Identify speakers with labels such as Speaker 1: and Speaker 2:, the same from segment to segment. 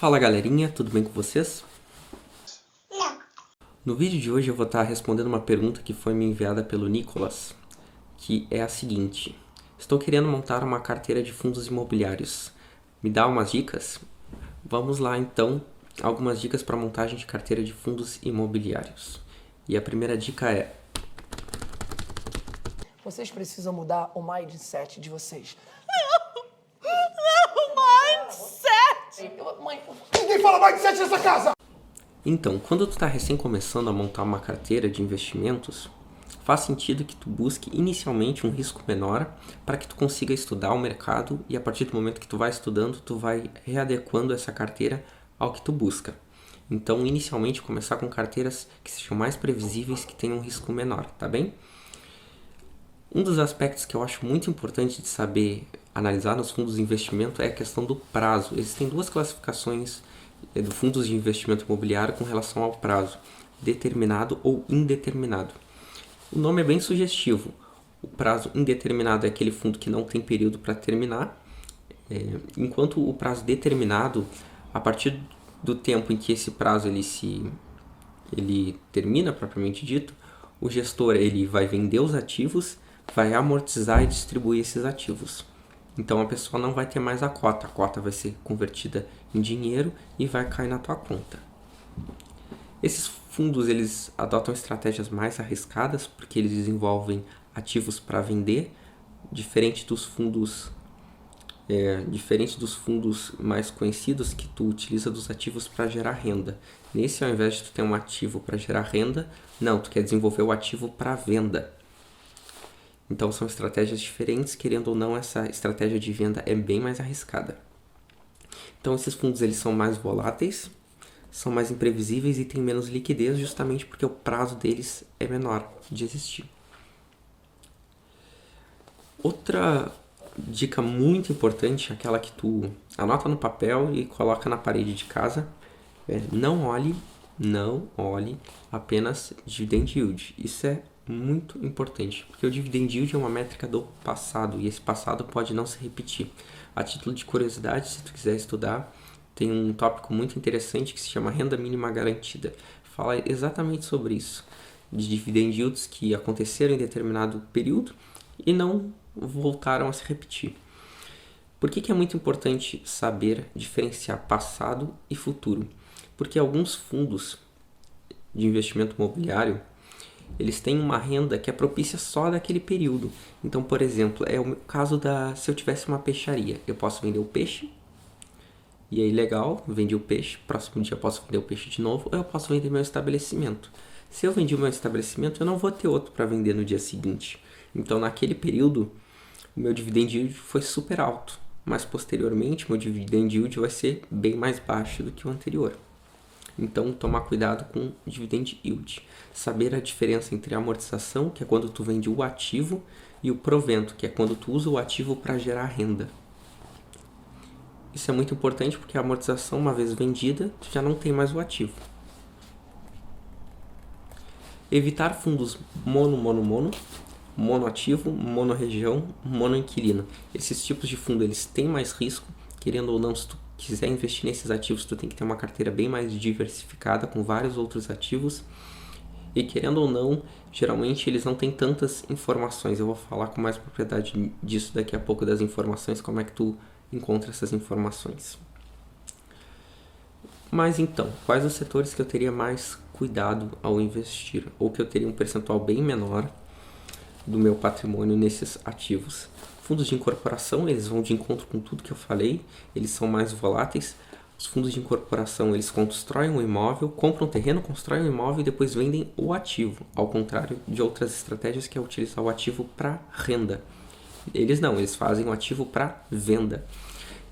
Speaker 1: Fala galerinha, tudo bem com vocês?
Speaker 2: Não.
Speaker 1: No vídeo de hoje eu vou estar respondendo uma pergunta que foi me enviada pelo Nicolas, que é a seguinte: estou querendo montar uma carteira de fundos imobiliários. Me dá umas dicas? Vamos lá então, algumas dicas para montagem de carteira de fundos imobiliários. E a primeira dica é:
Speaker 3: vocês precisam mudar o mindset de vocês. Mindset! Mãe, ninguém fala mindset nessa casa!
Speaker 1: então, quando tu está recém começando a montar uma carteira de investimentos, faz sentido que tu busque inicialmente um risco menor para que tu consiga estudar o mercado e a partir do momento que tu vai estudando, tu vai readequando essa carteira ao que tu busca. Então, inicialmente, começar com carteiras que sejam mais previsíveis, que tenham um risco menor, tá bem? Um dos aspectos que eu acho muito importante de saber analisar nos fundos de investimento é a questão do prazo. Existem duas classificações de fundos de investimento imobiliário com relação ao prazo: determinado ou indeterminado. O nome é bem sugestivo. O prazo indeterminado é aquele fundo que não tem período para terminar, enquanto o prazo determinado, a partir do tempo em que esse prazo ele termina, propriamente dito, o gestor ele vai vender os ativos, vai amortizar e distribuir esses ativos. Então a pessoa não vai ter mais a cota vai ser convertida em dinheiro e vai cair na tua conta. Esses fundos eles adotam estratégias mais arriscadas porque eles desenvolvem ativos para vender, diferente dos fundos mais conhecidos que tu utiliza dos ativos para gerar renda. Nesse, ao invés de tu ter um ativo para gerar renda, não, tu quer desenvolver o ativo para venda. Então são estratégias diferentes, querendo ou não, essa estratégia de venda é bem mais arriscada. Então esses fundos eles são mais voláteis, são mais imprevisíveis e têm menos liquidez justamente porque o prazo deles é menor de existir. Outra dica muito importante, aquela que tu anota no papel e coloca na parede de casa, é não olhe apenas dividend yield. Isso é muito importante, porque o dividend yield é uma métrica do passado e esse passado pode não se repetir. A título de curiosidade, se tu quiser estudar, tem um tópico muito interessante que se chama renda mínima garantida. Fala exatamente sobre isso, de dividend yields que aconteceram em determinado período e não voltaram a se repetir. Por que é muito importante saber diferenciar passado e futuro? Porque alguns fundos de investimento imobiliário eles têm uma renda que é propícia só daquele período. Então, por exemplo, é o caso se eu tivesse uma peixaria, eu posso vender o peixe, e aí legal, vendi o peixe, próximo dia eu posso vender o peixe de novo, ou eu posso vender meu estabelecimento. Se eu vendi o meu estabelecimento, eu não vou ter outro para vender no dia seguinte. Então, naquele período, o meu dividend yield foi super alto, mas posteriormente, meu dividend yield vai ser bem mais baixo do que o anterior. Então, tomar cuidado com dividend yield. Saber a diferença entre a amortização, que é quando tu vende o ativo, e o provento, que é quando tu usa o ativo para gerar renda. Isso é muito importante porque a amortização, uma vez vendida, tu já não tem mais o ativo. Evitar fundos monoativo, monorregião, monoinquilino. Esses tipos de fundo eles têm mais risco, querendo ou não, se tu quiser investir nesses ativos, tu tem que ter uma carteira bem mais diversificada com vários outros ativos. E querendo ou não, geralmente eles não têm tantas informações. Eu vou falar com mais propriedade disso daqui a pouco, das informações, como é que tu encontra essas informações. Mas então, quais os setores que eu teria mais cuidado ao investir? Ou que eu teria um percentual bem menor do meu patrimônio nesses ativos? Fundos de incorporação, eles vão de encontro com tudo que eu falei, eles são mais voláteis. Os fundos de incorporação, eles constroem um imóvel, compram um terreno, constroem um imóvel e depois vendem o ativo, ao contrário de outras estratégias que é utilizar o ativo para renda. Eles não, eles fazem o ativo para venda.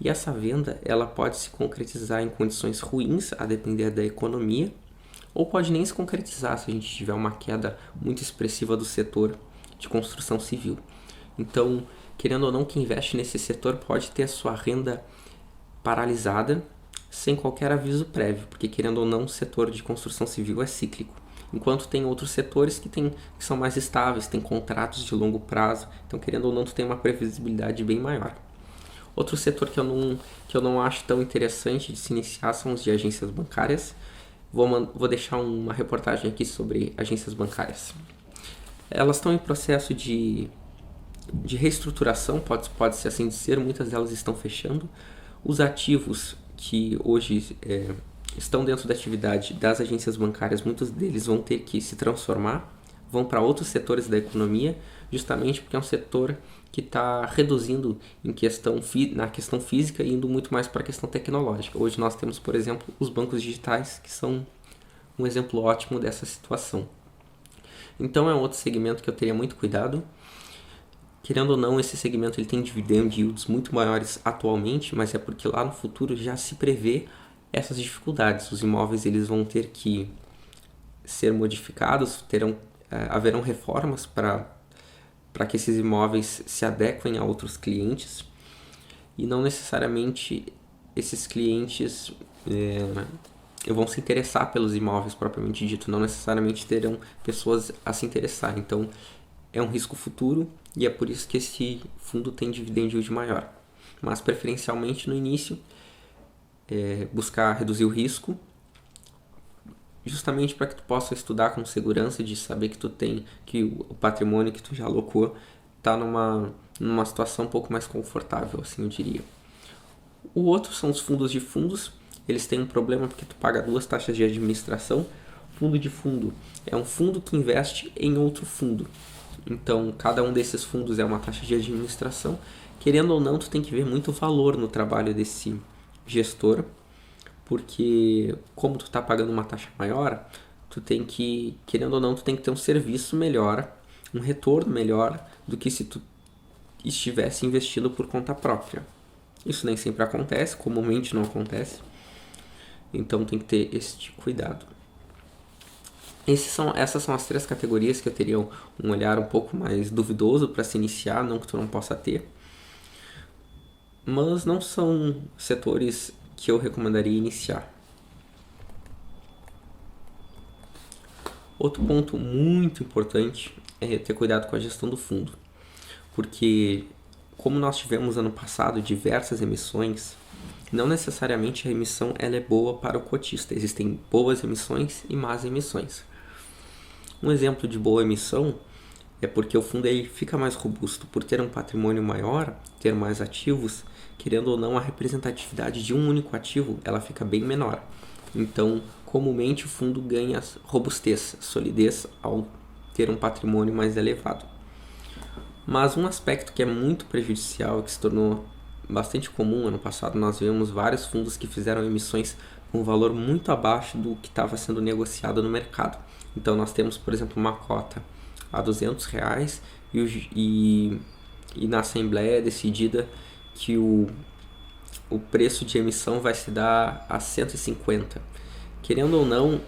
Speaker 1: E essa venda, ela pode se concretizar em condições ruins, a depender da economia, ou pode nem se concretizar se a gente tiver uma queda muito expressiva do setor de construção civil. Então, querendo ou não, quem investe nesse setor pode ter a sua renda paralisada sem qualquer aviso prévio, porque querendo ou não, o setor de construção civil é cíclico. Enquanto tem outros setores que são mais estáveis, tem contratos de longo prazo, então querendo ou não, tu tem uma previsibilidade bem maior. Outro setor que eu não acho tão interessante de se iniciar são os de agências bancárias. Vou deixar uma reportagem aqui sobre agências bancárias. Elas estão em processo de reestruturação, pode-se assim dizer, muitas delas estão fechando. Os ativos que hoje estão dentro da atividade das agências bancárias, muitos deles vão ter que se transformar, vão para outros setores da economia, justamente porque é um setor que está reduzindo na questão física e indo muito mais para a questão tecnológica. Hoje nós temos, por exemplo, os bancos digitais, que são um exemplo ótimo dessa situação. Então é um outro segmento que eu teria muito cuidado. Querendo ou não, esse segmento ele tem dividend yields muito maiores atualmente, mas é porque lá no futuro já se prevê essas dificuldades. Os imóveis eles vão ter que ser modificados, haverão reformas para que esses imóveis se adequem a outros clientes, e não necessariamente esses clientes vão se interessar pelos imóveis propriamente dito, não necessariamente terão pessoas a se interessar. Então é um risco futuro e é por isso que esse fundo tem dividend yield maior. Mas preferencialmente no início, buscar reduzir o risco, justamente para que tu possa estudar com segurança, de saber que o patrimônio que tu já alocou está numa situação um pouco mais confortável, assim eu diria. O outro são os fundos de fundos. Eles têm um problema porque tu paga 2 taxas de administração. Fundo de fundo é um fundo que investe em outro fundo. Então, cada um desses fundos é uma taxa de administração. Querendo ou não, tu tem que ver muito valor no trabalho desse gestor, porque como tu está pagando uma taxa maior, querendo ou não, tu tem que ter um serviço melhor, um retorno melhor do que se tu estivesse investindo por conta própria. Isso nem sempre acontece, comumente não acontece, então tem que ter este cuidado. Essas são as 3 categorias que eu teria um olhar um pouco mais duvidoso para se iniciar, não que tu não possa ter, mas não são setores que eu recomendaria iniciar. Outro ponto muito importante é ter cuidado com a gestão do fundo, porque como nós tivemos ano passado diversas emissões, não necessariamente a emissão ela é boa para o cotista. Existem boas emissões e más emissões. Um exemplo de boa emissão é porque o fundo ele fica mais robusto por ter um patrimônio maior, ter mais ativos. Querendo ou não, a representatividade de um único ativo ela fica bem menor. Então, comumente o fundo ganha robustez, solidez ao ter um patrimônio mais elevado. Mas um aspecto que é muito prejudicial, que se tornou bastante comum ano passado, nós vimos vários fundos que fizeram emissões com um valor muito abaixo do que estava sendo negociado no mercado. Então nós temos, por exemplo, uma cota a R$200 e na Assembleia é decidida que o preço de emissão vai se dar a 150. Querendo ou não,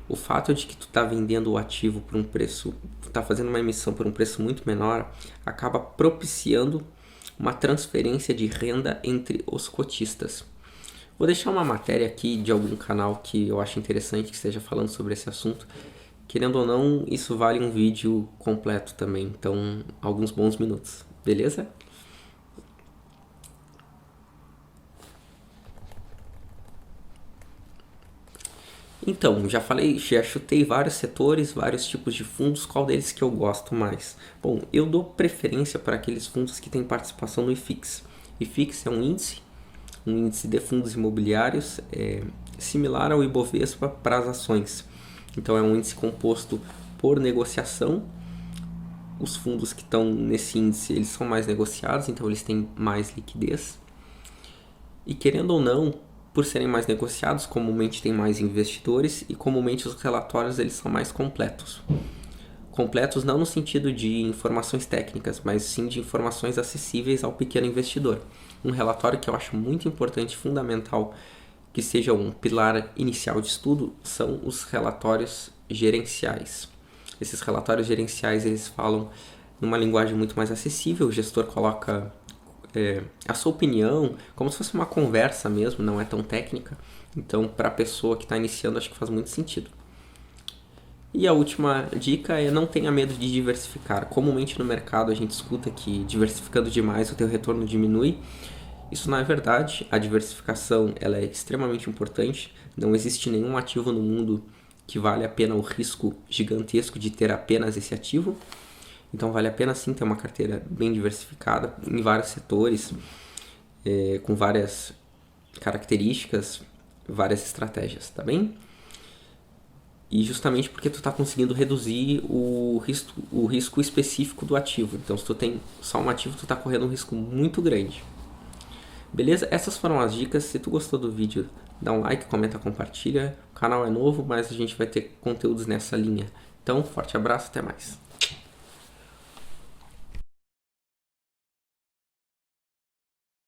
Speaker 1: o fato de que tu tá vendendo o ativo por um preço, tu tá fazendo uma emissão por um preço muito menor, acaba propiciando uma transferência de renda entre os cotistas. Vou deixar uma matéria aqui de algum canal que eu acho interessante que esteja falando sobre esse assunto. Querendo ou não, isso vale um vídeo completo também, então alguns bons minutos, beleza? Então, já chutei vários setores, vários tipos de fundos, qual deles que eu gosto mais? Bom, eu dou preferência para aqueles fundos que têm participação no IFIX. IFIX é um índice de fundos imobiliários similar ao Ibovespa para as ações. Então é um índice composto por negociação. Os fundos que estão nesse índice eles são mais negociados, então eles têm mais liquidez. E querendo ou não, por serem mais negociados, comumente tem mais investidores e comumente os relatórios eles são mais completos. Completos não no sentido de informações técnicas, mas sim de informações acessíveis ao pequeno investidor. Um relatório que eu acho muito importante e fundamental que seja um pilar inicial de estudo são os relatórios gerenciais. Esses relatórios gerenciais eles falam numa linguagem muito mais acessível, o gestor coloca a sua opinião, como se fosse uma conversa mesmo, não é tão técnica. Então, para a pessoa que está iniciando, acho que faz muito sentido. E a última dica é não tenha medo de diversificar. Comumente no mercado a gente escuta que diversificando demais o teu retorno diminui. Isso não é verdade, a diversificação ela é extremamente importante, não existe nenhum ativo no mundo que vale a pena o risco gigantesco de ter apenas esse ativo, então vale a pena sim ter uma carteira bem diversificada em vários setores, com várias características, várias estratégias, tá bem? E justamente porque tu está conseguindo reduzir o risco específico do ativo. Então, se tu tem só um ativo, tu está correndo um risco muito grande. Beleza? Essas foram as dicas. Se tu gostou do vídeo, dá um like, comenta, compartilha. O canal é novo, mas a gente vai ter conteúdos nessa linha. Então, forte abraço, até mais.